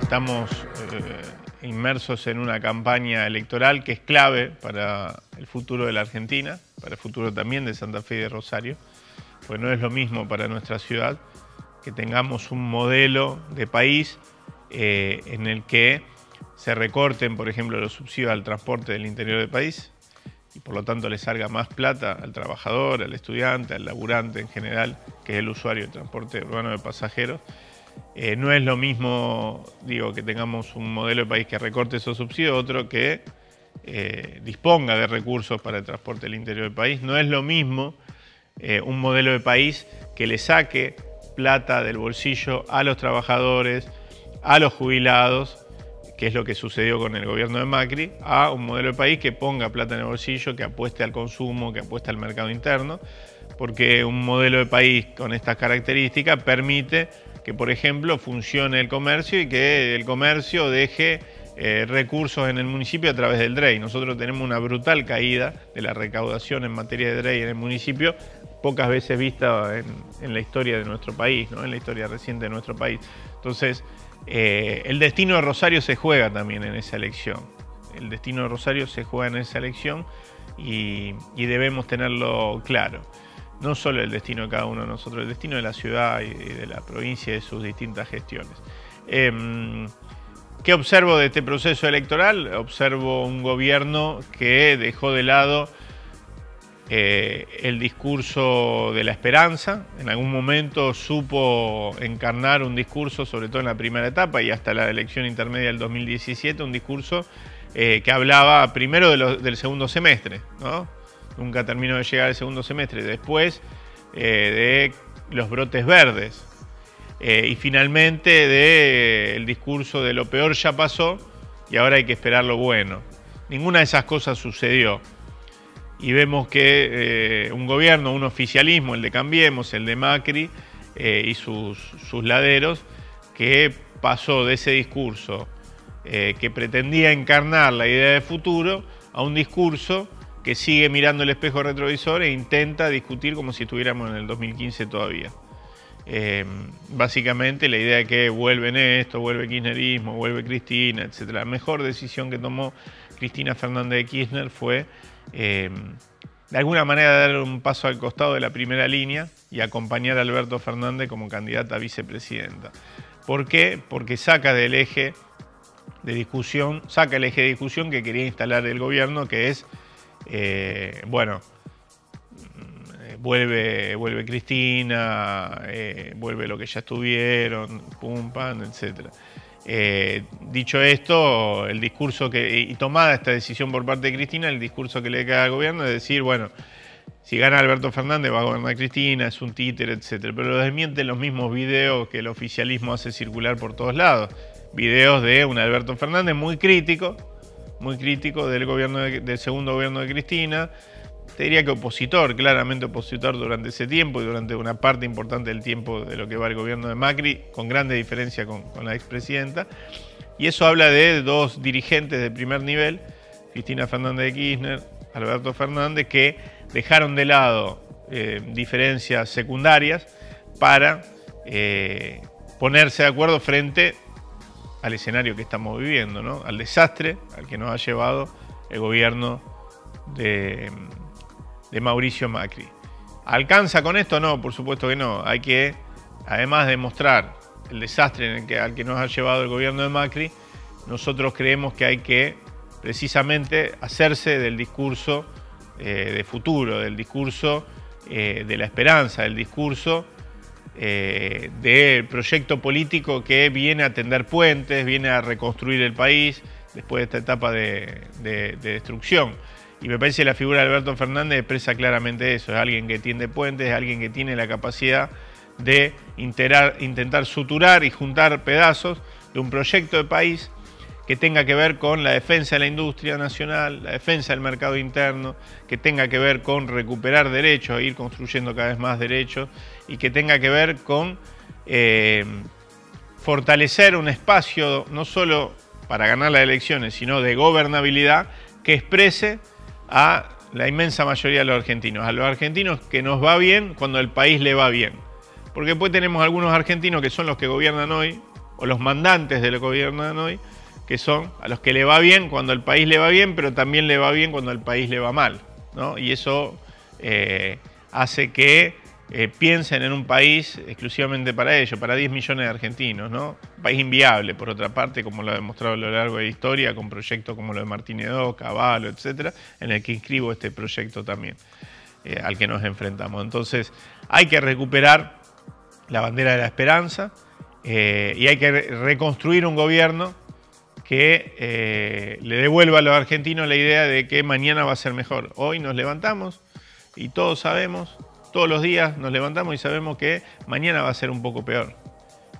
Estamos inmersos en una campaña electoral que es clave para el futuro de la Argentina, para el futuro también de Santa Fe y de Rosario, porque no es lo mismo para nuestra ciudad que tengamos un modelo de país en el que se recorten, por ejemplo, los subsidios al transporte del interior del país y por lo tanto le salga más plata al trabajador, al estudiante, al laburante en general, que es el usuario del transporte urbano de pasajeros. No es lo mismo, digo, que tengamos un modelo de país que recorte esos subsidios, otro que disponga de recursos para el transporte del interior del país. No es lo mismo un modelo de país que le saque plata del bolsillo a los trabajadores, a los jubilados, que es lo que sucedió con el gobierno de Macri, a un modelo de país que ponga plata en el bolsillo, que apueste al consumo, que apueste al mercado interno, porque un modelo de país con estas características permite que, por ejemplo, funcione el comercio y que el comercio deje recursos en el municipio a través del DREI. Nosotros tenemos una brutal caída de la recaudación en materia de DREI en el municipio, pocas veces vista en la historia de nuestro país, ¿no? En la historia reciente de nuestro país. Entonces, el destino de Rosario se juega también en esa elección. El destino de Rosario se juega en esa elección y debemos tenerlo claro. No solo el destino de cada uno de nosotros, el destino de la ciudad y de la provincia y de sus distintas gestiones. ¿Qué observo de este proceso electoral? Observo un gobierno que dejó de lado el discurso de la esperanza. En algún momento supo encarnar un discurso, sobre todo en la primera etapa y hasta la elección intermedia del 2017, un discurso que hablaba primero del segundo semestre, ¿no? Nunca terminó de llegar el segundo semestre. Después de los brotes verdes. Y finalmente del discurso de lo peor ya pasó y ahora hay que esperar lo bueno. Ninguna de esas cosas sucedió. Y vemos que un gobierno, un oficialismo, el de Cambiemos, el de Macri y sus laderos, que pasó de ese discurso que pretendía encarnar la idea de futuro a un discurso que sigue mirando el espejo retrovisor e intenta discutir como si estuviéramos en el 2015 todavía. Básicamente la idea de que vuelve Néstor, vuelve kirchnerismo, vuelve Cristina, etc. La mejor decisión que tomó Cristina Fernández de Kirchner fue de alguna manera dar un paso al costado de la primera línea y acompañar a Alberto Fernández como candidata a vicepresidenta. ¿Por qué? Porque saca el eje de discusión que quería instalar el gobierno, que es vuelve Cristina, vuelve lo que ya estuvieron, pum, pam, etc. Dicho esto, el discurso y tomada esta decisión por parte de Cristina, el discurso que le queda al gobierno es decir, bueno, si gana Alberto Fernández va a gobernar Cristina, es un títere, etc. Pero lo desmienten los mismos videos que el oficialismo hace circular por todos lados. Videos de un Alberto Fernández muy crítico del segundo gobierno de Cristina. Te diría que opositor, claramente opositor durante ese tiempo y durante una parte importante del tiempo de lo que va el gobierno de Macri, con grande diferencia con la expresidenta. Y eso habla de dos dirigentes de primer nivel, Cristina Fernández de Kirchner, Alberto Fernández, que dejaron de lado diferencias secundarias para ponerse de acuerdo frente al escenario que estamos viviendo, ¿no? Al desastre al que nos ha llevado el gobierno de Mauricio Macri. ¿Alcanza con esto? No, por supuesto que no. Hay que, además de mostrar el desastre al que nos ha llevado el gobierno de Macri, nosotros creemos que hay que precisamente hacerse del discurso de futuro, del discurso de la esperanza, del discurso del proyecto político que viene a tender puentes, viene a reconstruir el país después de esta etapa de destrucción. Y me parece que la figura de Alberto Fernández expresa claramente eso. Es alguien que tiende puentes, es alguien que tiene la capacidad de intentar suturar y juntar pedazos de un proyecto de país que tenga que ver con la defensa de la industria nacional, la defensa del mercado interno, que tenga que ver con recuperar derechos, ir construyendo cada vez más derechos, y que tenga que ver con fortalecer un espacio no solo para ganar las elecciones, sino de gobernabilidad que exprese a la inmensa mayoría de los argentinos que nos va bien cuando el país le va bien. Porque después tenemos algunos argentinos que son los que gobiernan hoy, o los mandantes del gobierno de hoy, que son a los que le va bien cuando el país le va bien, pero también le va bien cuando el país le va mal, ¿no? Y eso hace que piensen en un país exclusivamente para ellos, para 10 millones de argentinos, ¿no? Un país inviable, por otra parte, como lo ha demostrado a lo largo de la historia, con proyectos como lo de Martínez Hedó, Cavallo, etcétera, en el que inscribo este proyecto también, al que nos enfrentamos. Entonces, hay que recuperar la bandera de la esperanza y hay que reconstruir un gobierno que le devuelva a los argentinos la idea de que mañana va a ser mejor. Hoy nos levantamos y todos sabemos, todos los días nos levantamos y sabemos que mañana va a ser un poco peor.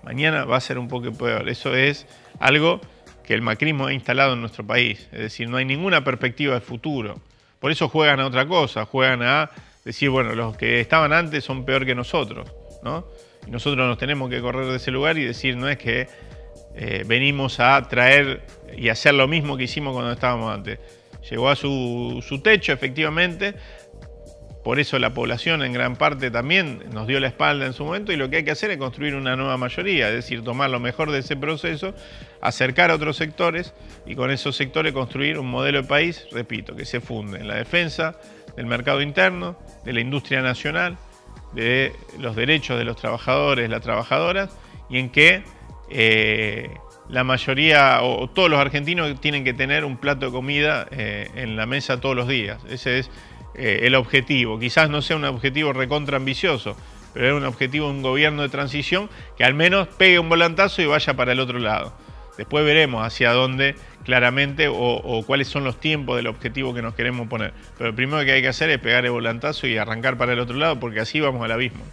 Mañana va a ser un poco peor. Eso es algo que el macrismo ha instalado en nuestro país. Es decir, no hay ninguna perspectiva de futuro. Por eso juegan a otra cosa, juegan a decir, bueno, los que estaban antes son peor que nosotros, ¿no? Y nosotros nos tenemos que correr de ese lugar y decir, no es que venimos a traer y hacer lo mismo que hicimos cuando estábamos antes. Llegó a su techo, efectivamente. Por eso la población en gran parte también nos dio la espalda en su momento y lo que hay que hacer es construir una nueva mayoría, es decir, tomar lo mejor de ese proceso, acercar a otros sectores y con esos sectores construir un modelo de país, repito, que se funde en la defensa del mercado interno, de la industria nacional, de los derechos de los trabajadores, las trabajadoras y en que la mayoría o todos los argentinos tienen que tener un plato de comida en la mesa todos los días. Ese es el objetivo. Quizás no sea un objetivo recontra ambicioso, pero es un objetivo de un gobierno de transición que al menos pegue un volantazo y vaya para el otro lado. Después veremos hacia dónde claramente o cuáles son los tiempos del objetivo que nos queremos poner. Pero lo primero que hay que hacer es pegar el volantazo y arrancar para el otro lado porque así vamos al abismo.